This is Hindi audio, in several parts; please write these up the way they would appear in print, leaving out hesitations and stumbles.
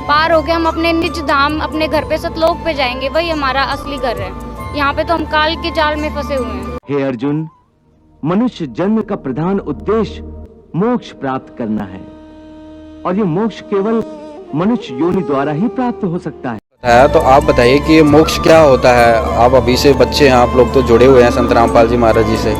पार होके हम अपने निज धाम, अपने घर पे सतलोक पे जाएंगे। वही हमारा असली घर है। यहाँ पे तो हम काल के जाल में फंसे हुए हैं। हे अर्जुन, मनुष्य जन्म का प्रधान उद्देश्य मोक्ष प्राप्त करना है, और ये मोक्ष केवल मनुष्य योनि द्वारा ही प्राप्त हो सकता है। तो आप बताइए कि मोक्ष क्या होता है। आप अभी से बच्चे हैं, आप लोग तो जुड़े हुए हैं संत रामपाल जी महाराज जी से।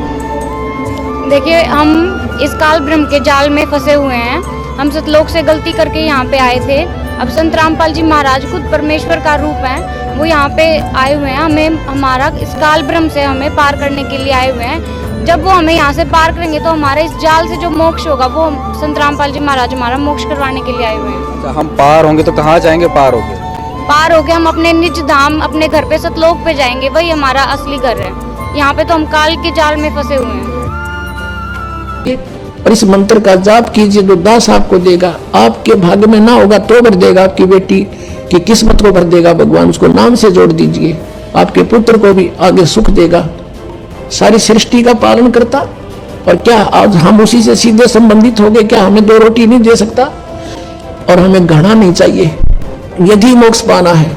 देखिए, हम इस काल ब्रह्म के जाल में फंसे हुए हैं। हम सतलोक से गलती करके यहाँ पे आए थे। अब संत रामपाल जी महाराज खुद परमेश्वर का रूप हैं, वो यहाँ पे आए हुए हैं। हमें हमारा इस काल ब्रह्म से हमें पार करने के लिए आए हुए हैं। जब वो हमें यहाँ से पार करेंगे तो हमारे इस जाल से जो मोक्ष होगा वो संत रामपाल जी महाराज हमारा मोक्ष करवाने के लिए आए हुए हैं। अच्छा, हम पार होंगे तो कहाँ जाएंगे? पार होके हम अपने निज धाम, अपने घर पे सतलोक पे जाएंगे। वही हमारा असली घर है। यहाँ पे तो हम काल के जाल में फंसे हुए हैं। और इस मंत्र का जाप कीजिए, जो दास आपको देगा। आपके भाग्य में ना होगा तो भर देगा, आपकी बेटी की किस्मत को भर देगा भगवान। उसको नाम से जोड़ दीजिए, आपके पुत्र को भी आगे सुख देगा। सारी सृष्टि का पालन करता, और क्या आज हम उसी से सीधे संबंधित हो गए? क्या हमें दो रोटी नहीं दे सकता? और हमें घृणा नहीं चाहिए। यदि मोक्ष पाना है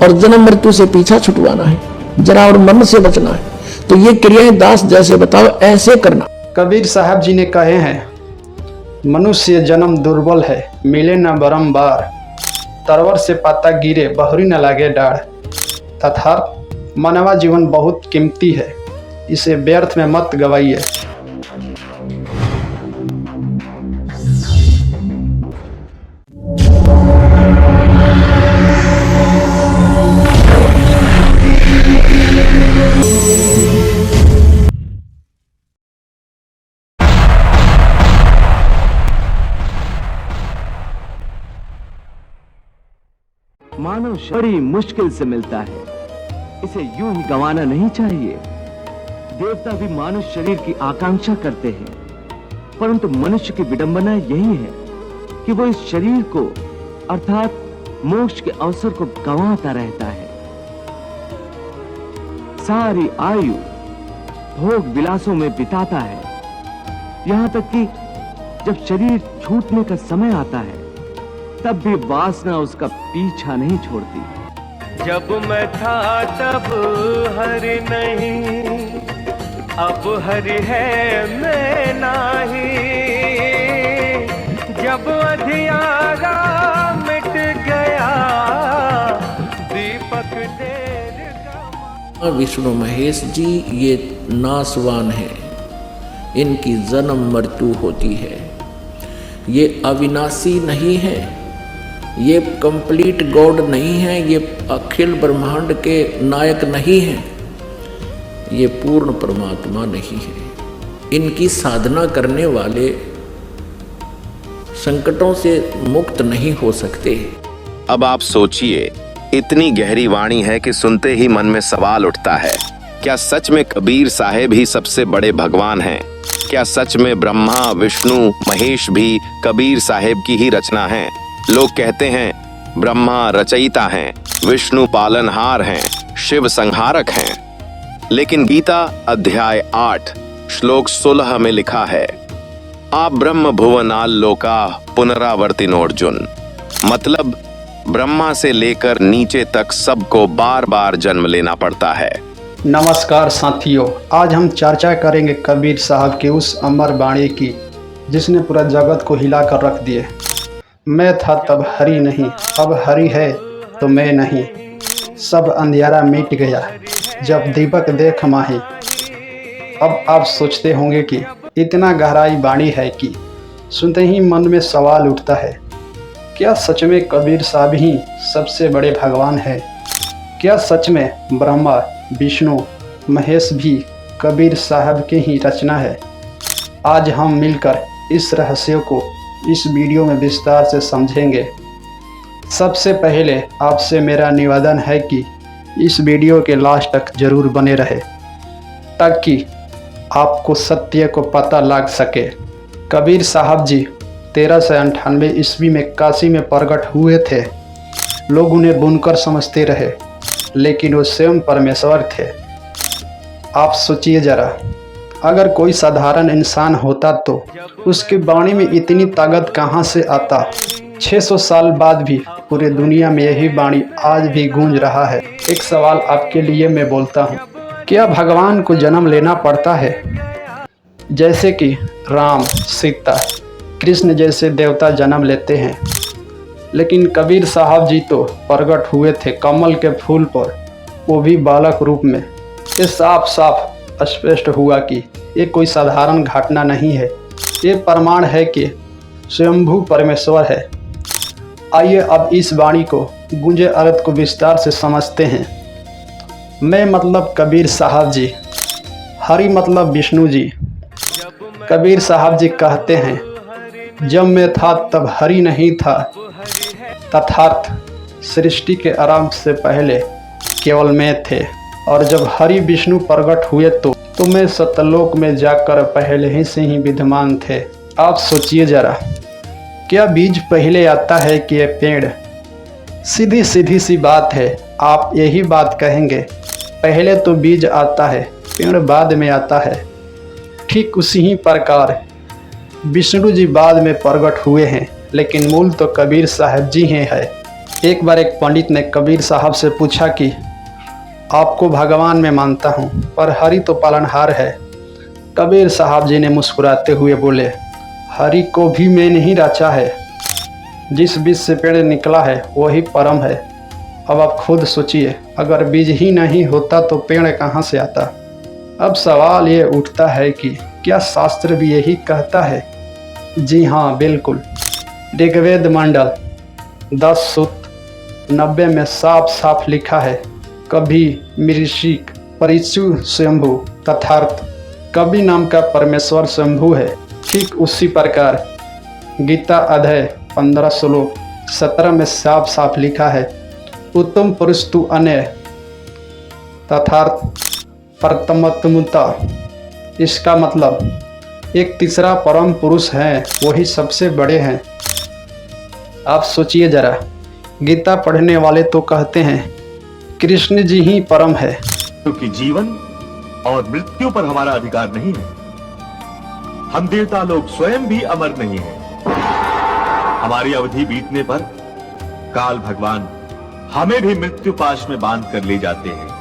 और जन्म मृत्यु से पीछा छुटवाना है, जरा और मन से बचना है, तो ये क्रियाएं दास जैसे बताओ ऐसे करना। कबीर साहब जी ने कहे हैं, मनुष्य जन्म दुर्बल है, मिले न बारंबार। तरवर से पाता गिरे, बहुरी न लागे डाढ़। तथा मानवा जीवन बहुत कीमती है, इसे व्यर्थ में मत गवाइए। मानव बड़ी मुश्किल से मिलता है, इसे यूं ही गंवाना नहीं चाहिए। देवता भी मानव शरीर की आकांक्षा करते हैं, परंतु मनुष्य की विडंबना यही है कि वो इस शरीर को अर्थात मोक्ष के अवसर को गंवाता रहता है। सारी आयु भोग विलासों में बिताता है, यहां तक कि जब शरीर छूटने का समय आता है तब भी वासना उसका पीछा नहीं छोड़ती। जब मैं था तब हरि नहीं, अब हरि है मैं नाही। जब अधियारा मिट गया, दीपक देर का। विष्णु महेश जी ये नासवान है, इनकी जन्म मृत्यु होती है। ये अविनाशी नहीं है, ये कंप्लीट गॉड नहीं है, ये अखिल ब्रह्मांड के नायक नहीं है, ये पूर्ण परमात्मा नहीं है। इनकी साधना करने वाले संकटों से मुक्त नहीं हो सकते। अब आप सोचिए, इतनी गहरी वाणी है कि सुनते ही मन में सवाल उठता है, क्या सच में कबीर साहेब ही सबसे बड़े भगवान हैं? क्या सच में ब्रह्मा, विष्णु, महेश भी कबीर साहेब की ही रचना है? लोग कहते हैं ब्रह्मा रचयिता हैं, विष्णु पालनहार हैं, शिव संहारक हैं। लेकिन गीता अध्याय 8 श्लोक 16 में लिखा है, आप ब्रह्म भुवनाल लोका पुनरावर्तिनोर्जुन। मतलब ब्रह्मा से लेकर नीचे तक सबको बार बार जन्म लेना पड़ता है। नमस्कार साथियों, आज हम चर्चा करेंगे कबीर साहब की उस अमर वाणी की जिसने पूरा जगत को हिला कर रख दिए। मैं था तब हरि नहीं, अब हरि है तो मैं नहीं। सब अंधियारा मिट गया, जब दीपक देख माही। अब आप सोचते होंगे कि इतना गहराई वाणी है कि सुनते ही मन में सवाल उठता है, क्या सच में कबीर साहब ही सबसे बड़े भगवान है? क्या सच में ब्रह्मा, विष्णु, महेश भी कबीर साहब की ही रचना है? आज हम मिलकर इस रहस्य को इस वीडियो में विस्तार से समझेंगे। सबसे पहले आपसे मेरा निवेदन है कि इस वीडियो के लास्ट तक जरूर बने रहे, ताकि आपको सत्य को पता लग सके। कबीर साहब जी 1398 ईस्वी में काशी में प्रकट हुए थे। लोग उन्हें बुनकर समझते रहे, लेकिन वो स्वयं परमेश्वर थे। आप सोचिए जरा, अगर कोई साधारण इंसान होता तो उसकी वाणी में इतनी ताकत कहाँ से आता? 600 साल बाद भी पूरे दुनिया में यही वाणी आज भी गूंज रहा है। एक सवाल आपके लिए मैं बोलता हूँ, क्या भगवान को जन्म लेना पड़ता है? जैसे कि राम, सीता, कृष्ण जैसे देवता जन्म लेते हैं, लेकिन कबीर साहब जी तो प्रकट हुए थे कमल के फूल पर, वो भी बालक रूप में। ये साफ साफ स्पष्ट हुआ कि ये कोई साधारण घटना नहीं है, ये प्रमाण है कि स्वयंभू परमेश्वर है। आइए अब इस वाणी को, गूंजे अर्थ को विस्तार से समझते हैं। मैं मतलब कबीर साहब जी, हरि मतलब विष्णु जी। कबीर साहब जी कहते हैं, जब मैं था तब हरि नहीं था, तथार्थ सृष्टि के आरंभ से पहले केवल मैं थे, और जब हरि विष्णु प्रकट हुए तो मैं सतलोक में जाकर पहले ही से ही विद्यमान थे। आप सोचिए जरा, क्या बीज पहले आता है कि ये पेड़? सीधी सीधी सी बात है। आप यही बात कहेंगे, पहले तो बीज आता है, पेड़ बाद में आता है। ठीक उसी ही प्रकार विष्णु जी बाद में प्रकट हुए हैं, लेकिन मूल तो कबीर साहब जी ही है। एक बार एक पंडित ने कबीर साहब से पूछा कि आपको भगवान में मानता हूँ, पर हरि तो पालनहार है। कबीर साहब जी ने मुस्कुराते हुए बोले, हरि को भी मैंने ही रचा है, जिस बीज से पेड़ निकला है वही परम है। अब आप खुद सोचिए, अगर बीज ही नहीं होता तो पेड़ कहाँ से आता? अब सवाल ये उठता है कि क्या शास्त्र भी यही कहता है? जी हाँ, बिल्कुल। ऋग्वेद मंडल 10 सूक्त 90 में साफ साफ लिखा है, कभी मृषिक परिचु स्वयंभू, तथार्थ कभी नाम का परमेश्वर स्वयंभू है। ठीक उसी प्रकार गीता अध्याय 15 श्लोक 17 में साफ साफ लिखा है, उत्तम पुरुष तु अन्य, तथार्थ परतमत्मुता। इसका मतलब एक तीसरा परम पुरुष है, वही सबसे बड़े हैं। आप सोचिए जरा, गीता पढ़ने वाले तो कहते हैं कृष्ण जी ही परम है, क्योंकि जीवन और मृत्यु पर हमारा अधिकार नहीं है। हम देवता लोग स्वयं भी अमर नहीं हैं। हमारी अवधि बीतने पर काल भगवान हमें भी मृत्यु पाश में बांध कर ले जाते हैं।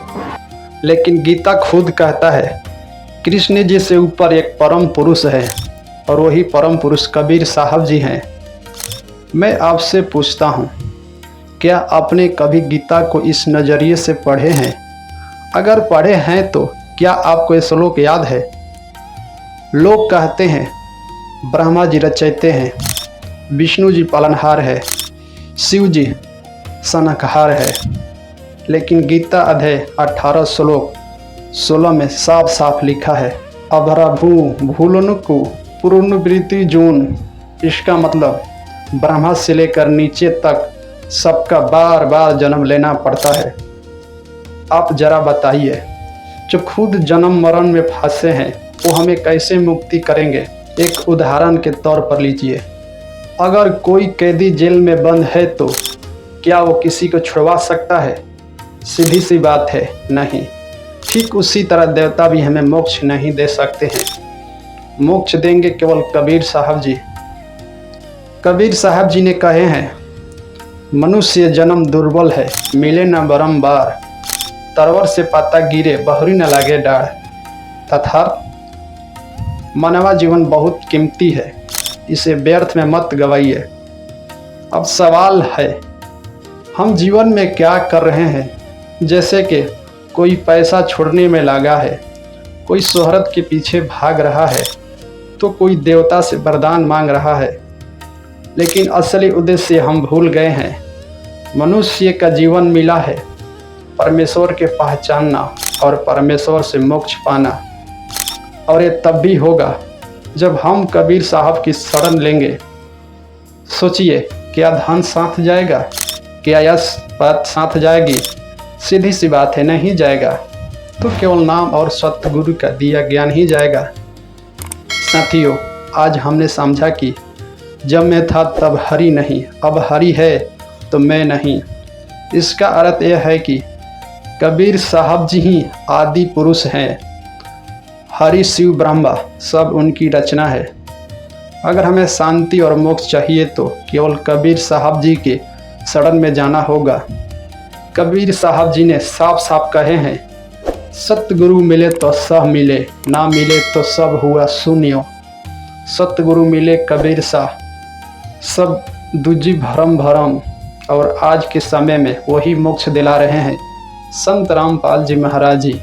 लेकिन गीता खुद कहता है कृष्ण जी से ऊपर एक परम पुरुष है, और वही परम पुरुष कबीर साहब जी हैं। मैं आपसे पूछता हूँ, क्या आपने कभी गीता को इस नज़रिए से पढ़े हैं? अगर पढ़े हैं तो क्या आपको ये श्लोक याद है? लोग कहते हैं ब्रह्मा जी रचयिता हैं, विष्णु जी पालनहार है, शिव जी सनकहार है, लेकिन गीता अध्याय 18 श्लोक 16 में साफ साफ लिखा है, अभराभू भूलनुकु पूर्णवृत्ति जून। इसका मतलब ब्रह्मा से लेकर नीचे तक सबका बार बार जन्म लेना पड़ता है। आप जरा बताइए, जो खुद जन्म मरण में फंसे हैं वो हमें कैसे मुक्ति करेंगे? एक उदाहरण के तौर पर लीजिए, अगर कोई कैदी जेल में बंद है तो क्या वो किसी को छुड़वा सकता है? सीधी सी बात है, नहीं। ठीक उसी तरह देवता भी हमें मोक्ष नहीं दे सकते हैं। मोक्ष देंगे केवल कबीर साहब जी। कबीर साहब जी ने कहे हैं, मनुष्य जन्म दुर्बल है, मिले न बारंबार, तरवर से पाता गिरे बहुरी न लागे डाढ़। तथा मानवा जीवन बहुत कीमती है, इसे व्यर्थ में मत गवाइए। अब सवाल है, हम जीवन में क्या कर रहे हैं? जैसे कि कोई पैसा छोड़ने में लगा है, कोई शोहरत के पीछे भाग रहा है, तो कोई देवता से वरदान मांग रहा है, लेकिन असली उद्देश्य हम भूल गए हैं। मनुष्य का जीवन मिला है परमेश्वर के पहचानना और परमेश्वर से मोक्ष पाना, और ये तब भी होगा जब हम कबीर साहब की शरण लेंगे। सोचिए, क्या धन साथ जाएगा? क्या यश पद साथ जाएगी? सीधी सी बात है, नहीं जाएगा। तो केवल नाम और सतगुरु का दिया ज्ञान ही जाएगा। साथियों, आज हमने समझा कि जब मैं था तब हरि नहीं, अब हरि है तो मैं नहीं। इसका अर्थ यह है कि कबीर साहब जी ही आदि पुरुष हैं। हरि शिव ब्रह्मा सब उनकी रचना है। अगर हमें शांति और मोक्ष चाहिए तो केवल कबीर साहब जी के शरण में जाना होगा। कबीर साहब जी ने साफ साफ कहे हैं, सतगुरु मिले तो सब मिले, ना मिले तो सब हुआ शून्य। सतगुरु मिले कबीर साह, सब दूजी भरम भरम, और आज के समय में वही मोक्ष दिला रहे हैं। संत रामपाल जी महाराज जी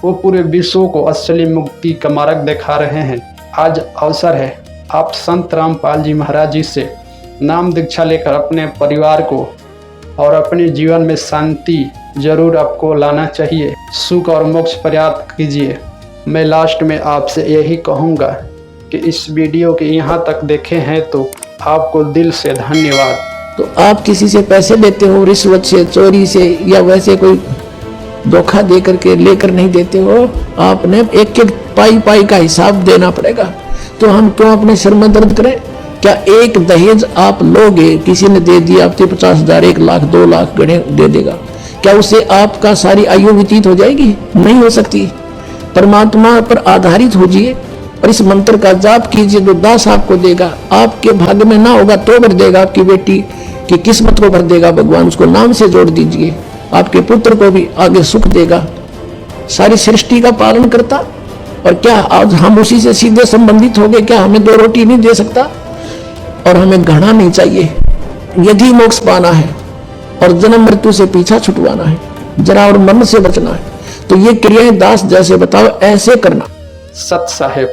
वो पूरे विश्व को असली मुक्ति का मार्ग दिखा रहे हैं। आज अवसर है, आप संत रामपाल जी महाराज जी से नाम दीक्षा लेकर अपने परिवार को और अपने जीवन में शांति जरूर आपको लाना चाहिए। सुख और मोक्ष प्राप्त कीजिए। मैं लास्ट में आपसे यही कहूँगा कि इस वीडियो के यहाँ तक देखे हैं तो आपको दिल से धन्यवाद। तो आप किसी से पैसे लेते हो, रिश्वत से, चोरी से, या वैसे कोई धोखा दे करके लेकर नहीं देते हो। आपने एक एक पाई पाई का हिसाब देना पड़ेगा। तो हम क्यों अपने सिर में दर्द करें? क्या एक दहेज आप लोगे, किसी ने दे दिया आपके 50,000, 1 लाख, 2 लाख गणे दे देगा, क्या उससे आपका सारी आयु व्यतीत हो जाएगी? नहीं हो सकती। परमात्मा पर आधारित होजिए और इस मंत्र का जाप कीजिए, जो दास आपको देगा। आपके भाग्य में ना होगा तो भर देगा, आपकी बेटी की किस्मत को भर देगा भगवान। उसको नाम से जोड़ दीजिए, आपके पुत्र को भी आगे सुख देगा। सारी सृष्टि का पालन करता, और क्या आज हम उसी से सीधे संबंधित हो गए? क्या हमें 2 रोटी नहीं दे सकता? और हमें घृणा नहीं चाहिए। यदि मोक्ष पाना है और जन्म मृत्यु से पीछा छुटवाना है, जरा और मन से बचना है, तो ये क्रियाएं दास जैसे बताओ ऐसे करना। सत साहेब।